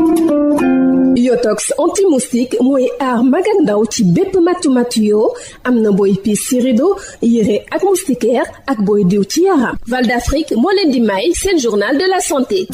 Yotox anti-moustique mooy aar mag ak ndaw ci bépp matu yoo am na booy piis ci rido yére ak moustiquaire ak booy diw ci yaram. Val d'Afrique moo leen di may seen journal de la santé.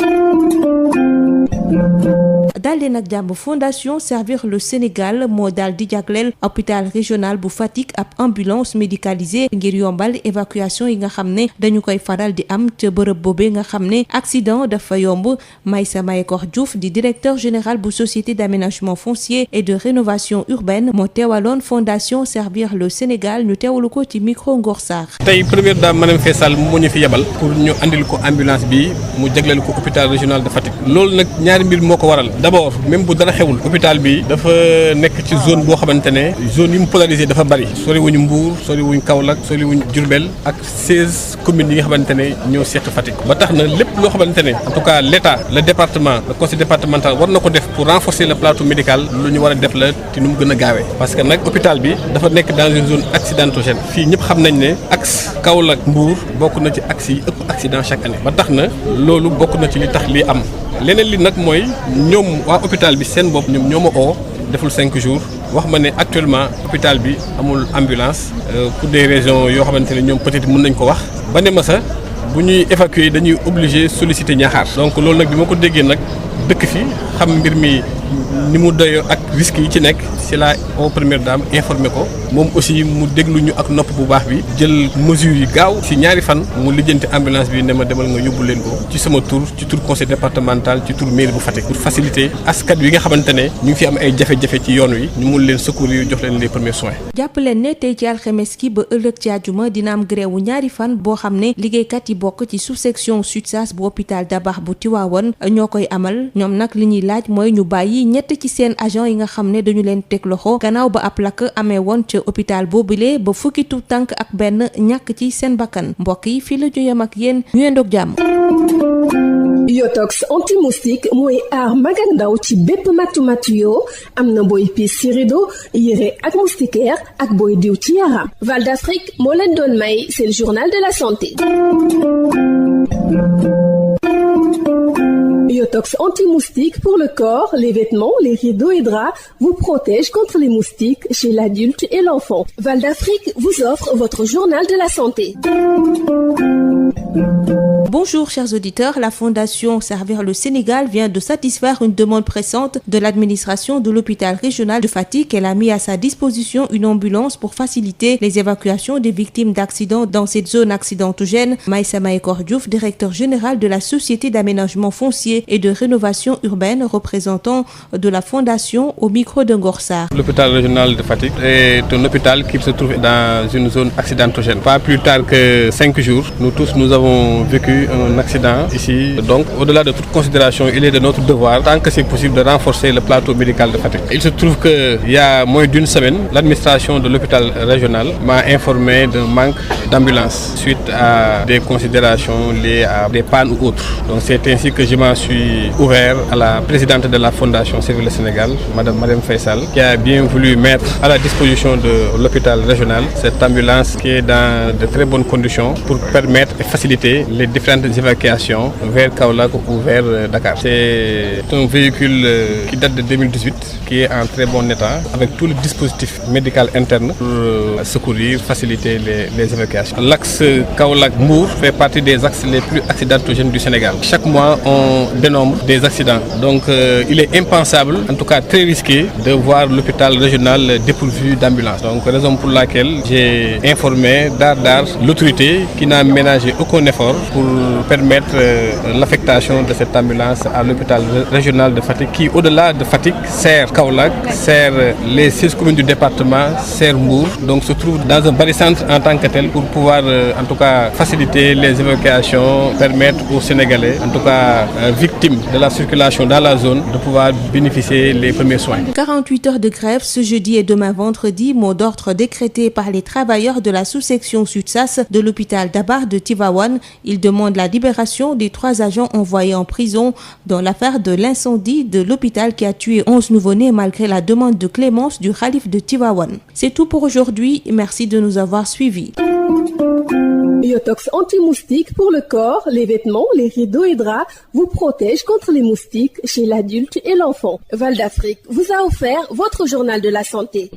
daal di nag jàmm fondation Servir le Sénégal moo daal di jagleel hôpital régional bu Fatick ab ambulance médicalisée ngir yombal évacuation yi nga xam ne dañu koy faral di am ca bërëb boobee nga xam ne accident dafa yomb. Maïssa Mayekor Diouf di directeur général bu société d'aménagement foncier et de rénovation urbaine moo teewaloon fondation Servir le Sénégal ñu teewalu ko ci micro Ngor Sarr. tey première dame Madame Faye Sall moo ñu fi yebal pour ñu andil ko ambulance bi mu jagleel ko hôpital régional de Fatick. loolu nag ñaari mbir moo ko waral d'abord même bu dara xewul hôpital bi dafa nekk ci zone boo xamante ne zone yi mu polarisé dafa bari sori wuñu Mbour sori wuñu Kaolack sori wuñu Diourbel ak 16 communes yi nga xamante ne ñoo seq Fatick ba tax na lépp loo xamante ne en tout cas l'État le département le conseil départemental war na ko def pour renforcer le plateau médical lu ñu war a def la te nu mu gën a gaawee parce que nag hôpital bi dafa nekk dans une zone accidentogène fii ñëpp xam nañ ne axe Kaolack Mbour bokk na ci axe yi ëpp accident chaque année ba tax na loolu bokk na ci li tax lii am leneen li nag mooy ñoom waa hôpital bi seen bopp ñoom ñoo ma oo deful 5 jours wax ma ne actuellement hôpital bi amul ambulance pour des raisons yoo xamante ne ñoom peut-être mën nañ ko wax ba ne ma sax bu ñuy évacuer dañuy obligé solliciter Niakhar donc loolu nag bi ma ko déggee nag dëkk fi xam mbir mi ni mu doyoo ak risques yi ci nekk c'est la au première dame informé ko moom aussi mu déglu ñu ak nopp bu baax bi jël mesures yi gaaw ci ñaari fan mu lijjanti ambulance bi ne ma demal nga yóbbu leen ko ci sama tur ci tur conseil départemental ci tur mairie bu Fatick pour faciliter askan wi nga xamante ne ñu ngi fi am ay jafe-jafe ci yoon wi ñu mun leen secourir jox leen les premiers soins. jàpp leen ne tey ci alxames ki ba ëllëg ci àjjuma dina am grève ñaari fan boo xam ne liggéeykat yi bokk ci sous-section SUTSAS bu hôpital Dabakh bu Tivaouane ñoo koy amal ñoom nag li ñuy laaj mooy ñu bàyyi ñett ci seen agent yi nga xam ne dañu leen teg loxo gannaaw ba ab lakk amee woon ca hôpital boobule ba fukki tuut tànk ak benn ñàkk ci seen bakkan mbokk yi fii la ñu yem ak yéen ñu yendoog jàmm. Yotox anti-moustique mooy aar mag ak ndaw ci bépp matu yoo am na booy piis ci rido yére ak moustiquaire ak booy diw ci yaram. Val d'Afrique moo leen doon may c'est le journal de la santé. Yotox anti-moustique pour le corps, les vêtements, les rideaux et draps vous protège contre les moustiques chez l'adulte et l'enfant. Val d'Afrique vous offre votre journal de la santé. Bonjour chers auditeurs, la Fondation Servir le Sénégal vient de satisfaire une demande pressante de l'administration de l'hôpital régional de Fatick. Elle a mis à sa disposition une ambulance pour faciliter les évacuations des victimes d'accidents dans cette zone accidentogène. Maïssa Mayekor Diouf, directeur général de la société d'aménagement foncier et de rénovation urbaine, représentant de la Fondation au micro de Ngor Sarr. L'hôpital régional de Fatick est un hôpital qui se trouve dans une zone accidentogène. Pas plus tard que 5 jours, nous avons vécu un accident ici. Donc, au-delà de toute considération, il est de notre devoir, tant que c'est possible, de renforcer le plateau médical de Fatick. Il se trouve qu'il y a moins d'une semaine, l'administration de l'hôpital régional m'a informé d'un manque d'ambulance suite à des considérations liées à des pannes ou autres. Donc, c'est ainsi que je m'en suis ouvert à la présidente de la Fondation Servir le Sénégal, Madame Faye Sall, qui a bien voulu mettre à la disposition de l'hôpital régional cette ambulance qui est dans de très bonnes conditions pour permettre et faciliter les différentes évacuations vers Kaolack ou vers Dakar. C'est un véhicule qui date de 2018, qui est en très bon état, avec tout le dispositif médical interne pour secourir, faciliter les évacuations. L'axe Kaolack-Mbour fait partie des axes les plus accidentogènes du Sénégal. Chaque mois, on dénombre des accidents. Donc, il est impensable, en tout cas très risqué, de voir l'hôpital régional dépourvu d'ambulance. Donc, raison pour laquelle j'ai informé d'art l'autorité qui n'a ménagé aucun effort pour permettre l'affectation de cette ambulance à l'hôpital régional de Fatick, qui, au-delà de Fatick, sert Kaolack, sert les 6 communes du département, sert Mbour. Donc, se trouve dans un barycentre en tant que tel pour pouvoir, en tout cas, faciliter les évacuations, permettre aux Sénégalais, en tout cas, victimes de la circulation dans la zone, de pouvoir bénéficier les premiers soins. 48 heures de grève ce jeudi et demain vendredi, mot d'ordre décrété par les travailleurs de la sous-section SUTSAS de l'hôpital Dabakh de Tivaouane. Ils demandent la libération des 3 agents envoyés en prison dans l'affaire de l'incendie de l'hôpital qui a tué 11 nouveau-nés malgré la demande de clémence du khalife de Tivaouane. C'est tout pour aujourd'hui. Merci de nous avoir suivis. Biotox anti-moustique pour le corps, les vêtements, les rideaux et draps vous protège contre les moustiques chez l'adulte et l'enfant. Val d'Afrique vous a offert votre journal de la santé.